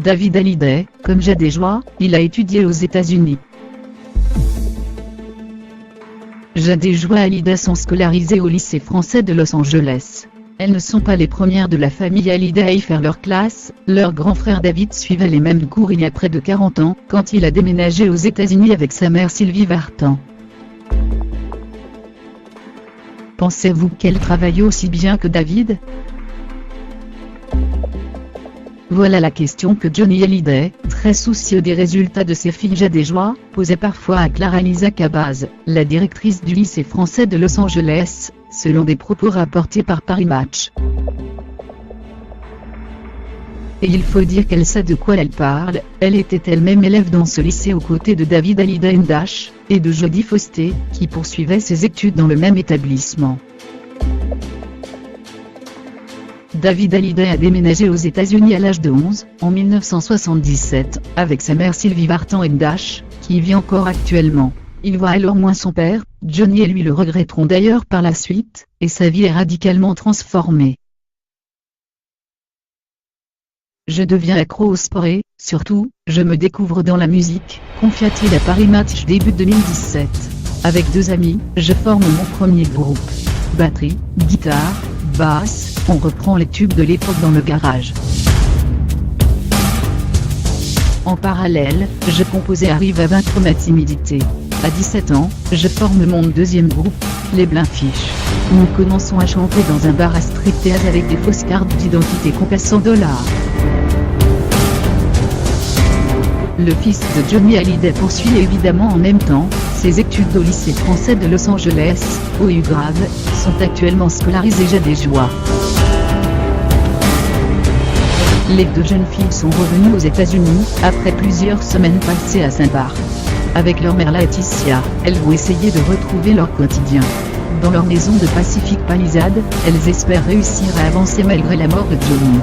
David Hallyday, comme Jade Joie, il a étudié aux États-Unis. Jade Joie et Hallyday sont scolarisées au lycée français de Los Angeles. Elles ne sont pas les premières de la famille Hallyday à y faire leur classe, leur grand frère David suivait les mêmes cours il y a près de 40 ans, quand il a déménagé aux États-Unis avec sa mère Sylvie Vartan. Pensez-vous qu'elle travaille aussi bien que David? Voilà la question que Johnny Hallyday, très soucieux des résultats de ses filles Jade Joie, posait parfois à Clara Lisa Cabaz, la directrice du lycée français de Los Angeles, selon des propos rapportés par Paris Match. Et il faut dire qu'elle sait de quoi elle parle, elle était elle-même élève dans ce lycée aux côtés de David Hallyday Ndash, et de Jodie Foster, qui poursuivait ses études dans le même établissement. David Hallyday a déménagé aux États-Unis à l'âge de 11, en 1977, avec sa mère Sylvie Vartan Ndash, qui y vit encore actuellement. Il voit alors moins son père, Johnny et lui le regretteront d'ailleurs par la suite, et sa vie est radicalement transformée. Je deviens accro au sport et, surtout, je me découvre dans la musique, confia-t-il à Paris Match début 2017. Avec 2 amis, je forme mon premier groupe. Batterie, guitare, basse, on reprend les tubes de l'époque dans le garage. En parallèle, je compose et arrive à vaincre ma timidité. À 17 ans, je forme mon deuxième groupe, les Blinfish. Nous commençons à chanter dans un bar à striptease avec des fausses cartes d'identité comptées $100. Le fils de Johnny Hallyday poursuit évidemment en même temps ses études au lycée français de Los Angeles, où UGrave, sont actuellement scolarisées Jade Joie. Les 2 jeunes filles sont revenues aux États-Unis, après plusieurs semaines passées à Saint-Barth. Avec leur mère Laetitia, elles vont essayer de retrouver leur quotidien. Dans leur maison de Pacific Palisades, elles espèrent réussir à avancer malgré la mort de Johnny.